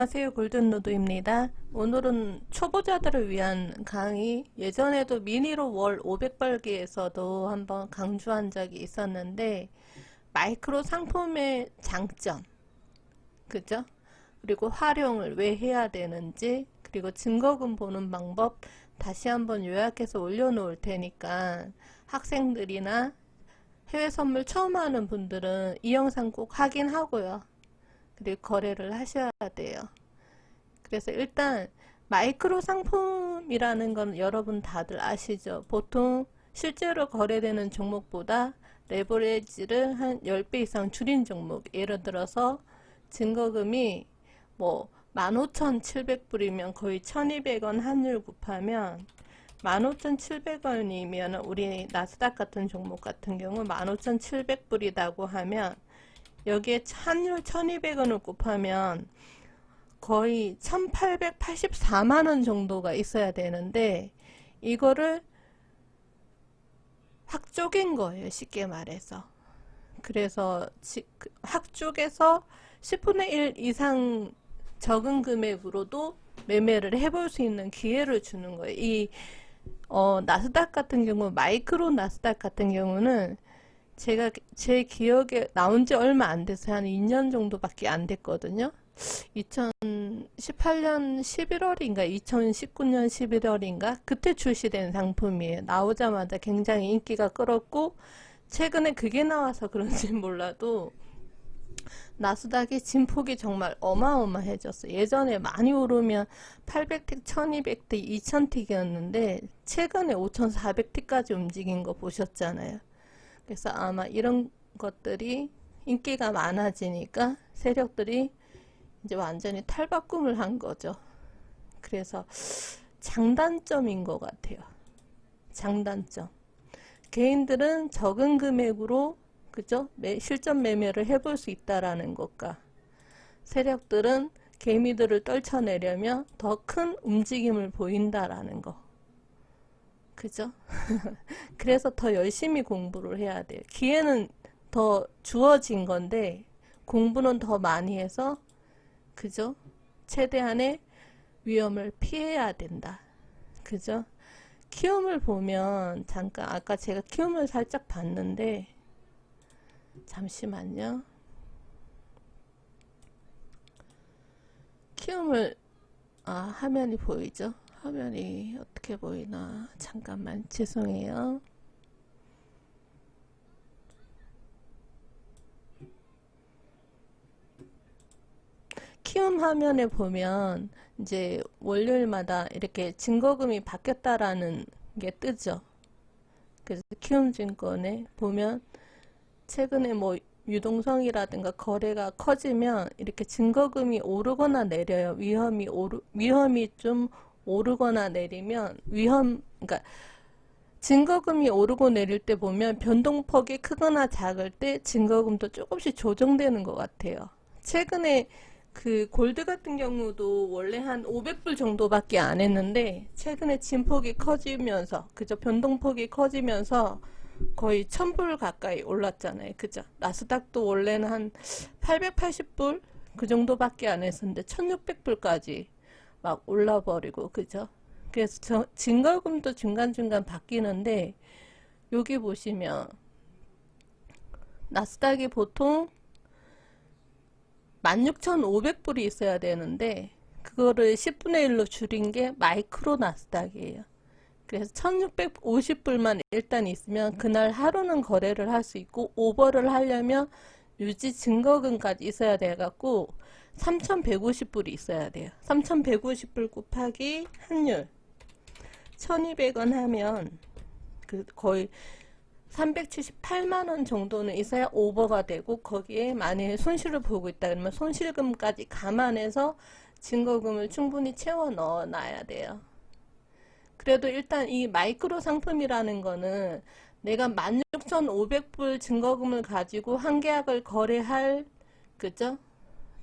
안녕하세요. 골든로드입니다. 오늘은 초보자들을 위한 강의, 예전에도 미니로 월 500벌기에서도 한번 강조한 적이 있었는데, 마이크로 상품의 장점, 그죠? 그리고 활용을 왜 해야 되는지, 그리고 증거금 보는 방법 다시 한번 요약해서 올려놓을 테니까 학생들이나 해외 선물 처음 하는 분들은 이 영상 꼭 확인하고요. 그리고 거래를 하셔야 돼요. 그래서 일단 마이크로 상품이라는 건 여러분 다들 아시죠? 보통 실제로 거래되는 종목보다 레버리지를 한 10배 이상 줄인 종목. 예를 들어서 증거금이 뭐 15,700불이면 거의 1,200원 환율 곱하면 15,700원이면 우리 나스닥 같은 종목 같은 경우 15,700불이라고 하면 여기에 환율 1,200원을 곱하면 거의 1884만원 정도가 있어야 되는데 이거를 확 쪼갠 거예요. 쉽게 말해서. 그래서 확 쪼개서 10분의 1 이상 적은 금액으로도 매매를 해볼 수 있는 기회를 주는 거예요. 이 나스닥 같은 경우, 마이크로 나스닥 같은 경우는 제가 제 기억에 나온 지 얼마 안 돼서 한 2년 정도밖에 안 됐거든요. 2018년 11월인가 2019년 11월인가 그때 출시된 상품이에요. 나오자마자 굉장히 인기가 끌었고 최근에 그게 나와서 그런지 몰라도 나스닥의 진폭이 정말 어마어마해졌어요. 예전에 많이 오르면 800틱, 1200틱, 2000틱이었는데 최근에 5400틱까지 움직인 거 보셨잖아요. 그래서 아마 이런 것들이 인기가 많아지니까 세력들이 이제 완전히 탈바꿈을 한 거죠. 그래서 장단점인 것 같아요. 장단점. 개인들은 적은 금액으로 그죠? 실전 매매를 해볼 수 있다라는 것과 세력들은 개미들을 떨쳐내려면 더 큰 움직임을 보인다라는 거. 그죠? 그래서 더 열심히 공부를 해야 돼요. 기회는 더 주어진 건데 공부는 더 많이 해서 그죠? 최대한의 위험을 피해야 된다. 그죠? 키움을 보면 잠깐 아까 제가 키움을 살짝 봤는데 잠시만요. 키움을 화면이 보이죠? 화면이 어떻게 보이나 잠깐만 죄송해요. 키움 화면에 보면 이제 월요일마다 이렇게 증거금이 바뀌었다라는 게 뜨죠. 그래서 키움증권에 보면 최근에 뭐 유동성이라든가 거래가 커지면 이렇게 증거금이 오르거나 내려요. 위험이 좀 오르거나 내리면 그러니까 증거금이 오르고 내릴 때 보면 변동폭이 크거나 작을 때 증거금도 조금씩 조정되는 것 같아요. 최근에 그 골드 같은 경우도 원래 한 500불 정도밖에 안 했는데 최근에 진폭이 커지면서 그죠? 변동폭이 커지면서 거의 1000불 가까이 올랐잖아요. 그죠? 나스닥도 원래는 한 880불 그 정도밖에 안 했었는데 1600불까지 막 올라버리고 그죠? 그래서 증거금도 중간중간 바뀌는데 여기 보시면 나스닥이 보통 16,500불이 있어야 되는데 그거를 10분의 1로 줄인 게 마이크로 나스닥이에요. 그래서 1650불만 일단 있으면 그날 하루는 거래를 할 수 있고 오버를 하려면 유지 증거금까지 있어야 돼갖고 3150불이 있어야 돼요. 3150불 곱하기 환율 1200원 하면 그 거의 378만원 정도는 있어야 오버가 되고 거기에 만약에 손실을 보고 있다 그러면 손실금까지 감안해서 증거금을 충분히 채워 넣어 놔야 돼요. 그래도 일단 이 마이크로 상품이라는 거는 내가 16,500불 증거금을 가지고 한 계약을 거래할 그죠?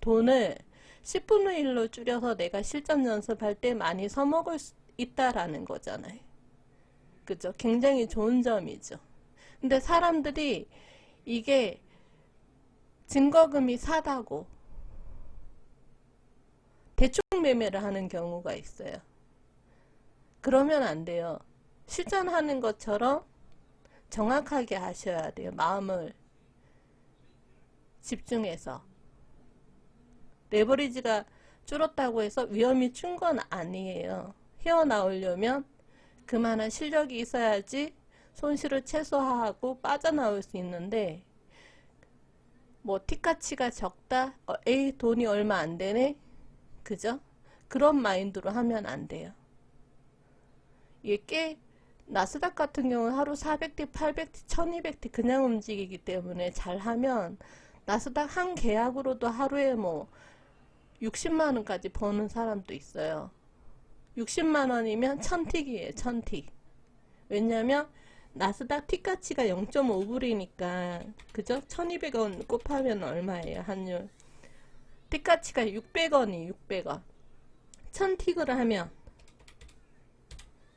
돈을 10분의 1로 줄여서 내가 실전 연습할 때 많이 써먹을 수 있다라는 거잖아요. 그죠? 굉장히 좋은 점이죠. 근데 사람들이 이게 증거금이 사다고 대충 매매를 하는 경우가 있어요. 그러면 안 돼요. 실전하는 것처럼 정확하게 하셔야 돼요. 마음을 집중해서. 레버리지가 줄었다고 해서 위험이 준 건 아니에요. 헤어나오려면 그만한 실력이 있어야지 손실을 최소화하고 빠져나올 수 있는데, 뭐 티가치가 적다, 에이 돈이 얼마 안 되네, 그죠? 그런 마인드로 하면 안 돼요. 이게 꽤 나스닥 같은 경우는 하루 400티, 800티, 1200티 그냥 움직이기 때문에 잘하면 나스닥 한 계약으로도 하루에 뭐 60만원까지 버는 사람도 있어요. 60만원이면 1000틱이에요. 1000틱. 왜냐면 나스닥 틱가치가 0.5불이니까 그죠? 1200원 곱하면 얼마예요? 환율. 틱가치가 600원이 600원. 1000틱을 하면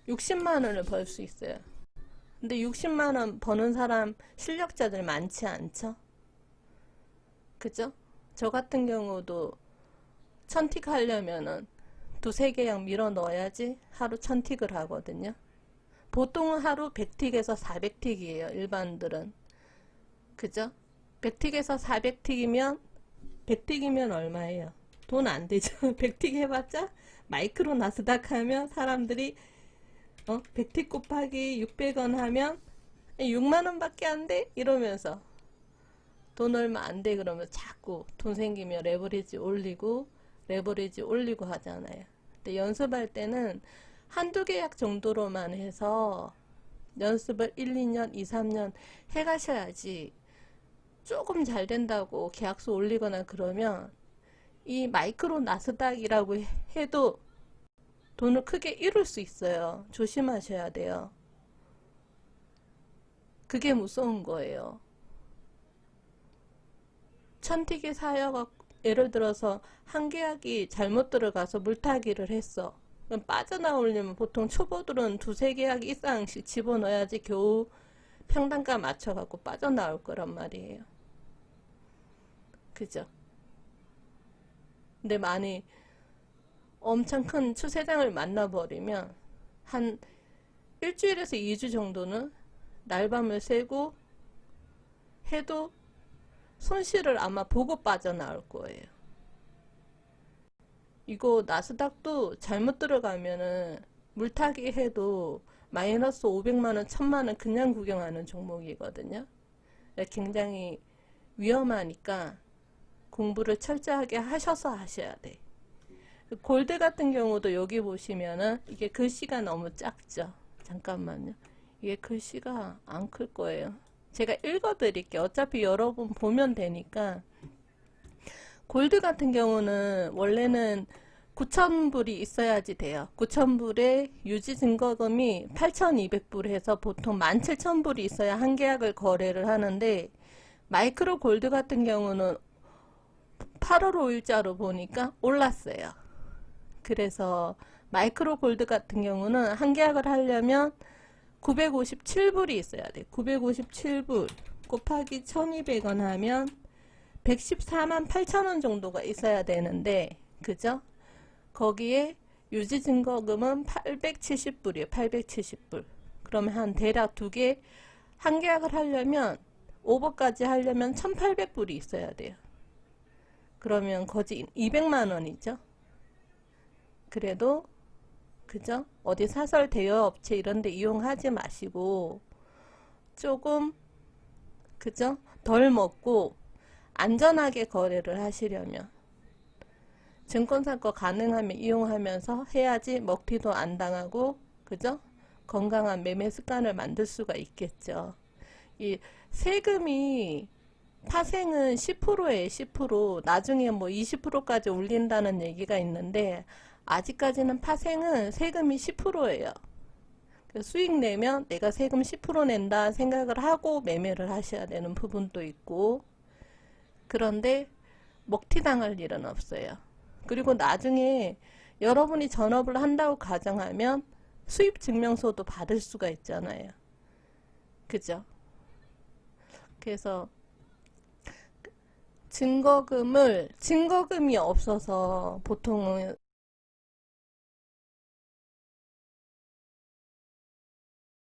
60만원을 벌 수 있어요. 근데 60만원 버는 사람 실력자들 많지 않죠? 그죠? 저 같은 경우도 1000틱 하려면은 두세 계약 밀어 넣어야지 하루 1000틱을 하거든요. 보통은 하루 100틱에서 400틱이에요. 일반들은. 그죠? 100틱에서 400틱이면 100틱이면 얼마예요? 돈 안 되죠. 100틱 해봤자 마이크로 나스닥 하면 사람들이 100틱 곱하기 600원 하면 6만원 밖에 안 돼? 이러면서 돈 얼마 안 돼 그러면 자꾸 돈 생기면 레버리지 올리고 하잖아요. 근데 연습할 때는 한두 계약 정도로만 해서 연습을 1, 2년, 2, 3년 해가셔야지 조금 잘 된다고 계약수 올리거나 그러면 이 마이크로 나스닥이라고 해도 돈을 크게 잃을 수 있어요. 조심하셔야 돼요. 그게 무서운 거예요. 1000틱에 사여갖고 예를 들어서 한 계약이 잘못 들어가서 물타기를 했어. 그럼 빠져나오려면 보통 초보들은 두세 계약 이상씩 집어넣어야지 겨우 평단가 맞춰갖고 빠져나올 거란 말이에요. 그죠? 근데 많이 엄청 큰 추세장을 만나버리면 한 일주일에서 2주 정도는 날밤을 새고 해도 손실을 아마 보고 빠져나올 거예요. 이거 나스닥도 잘못 들어가면은 물타기 해도 마이너스 500만원, 1000만원 그냥 구경하는 종목이거든요. 굉장히 위험하니까 공부를 철저하게 하셔서 하셔야 돼. 골드 같은 경우도 여기 보시면은 이게 글씨가 너무 작죠. 잠깐만요. 이게 글씨가 안 클 거예요. 제가 읽어 드릴게요. 어차피 여러분 보면 되니까. 골드 같은 경우는 원래는 9,000불이 있어야지 돼요. 9,000불에 유지 증거금이 8,200불 해서 보통 17,000불이 있어야 한 계약을 거래를 하는데, 마이크로 골드 같은 경우는 8월 5일자로 보니까 올랐어요. 그래서 마이크로 골드 같은 경우는 한 계약을 하려면 957불이 있어야 돼. 957불 곱하기 1200원 하면 114만 8천원 정도가 있어야 되는데, 그죠? 거기에 유지 증거금은 870불이에요. 870불. 그러면 한 대략 두 개, 한 계약을 하려면 오버까지 하려면 1800불이 있어야 돼요. 그러면 거지 200만원이죠. 그래도 그죠? 어디 사설 대여업체 이런 데 이용하지 마시고 조금 그죠? 덜 먹고 안전하게 거래를 하시려면 증권사 거 가능하면 이용하면서 해야지 먹튀도 안 당하고 그죠? 건강한 매매 습관을 만들 수가 있겠죠. 이 세금이 파생은 10%예요. 10%. 나중에 뭐 20%까지 올린다는 얘기가 있는데 아직까지는 파생은 세금이 10%예요. 수익 내면 내가 세금 10% 낸다 생각을 하고 매매를 하셔야 되는 부분도 있고, 그런데 먹튀 당할 일은 없어요. 그리고 나중에 여러분이 전업을 한다고 가정하면 수입 증명서도 받을 수가 있잖아요. 그죠? 그래서 증거금이 없어서 보통은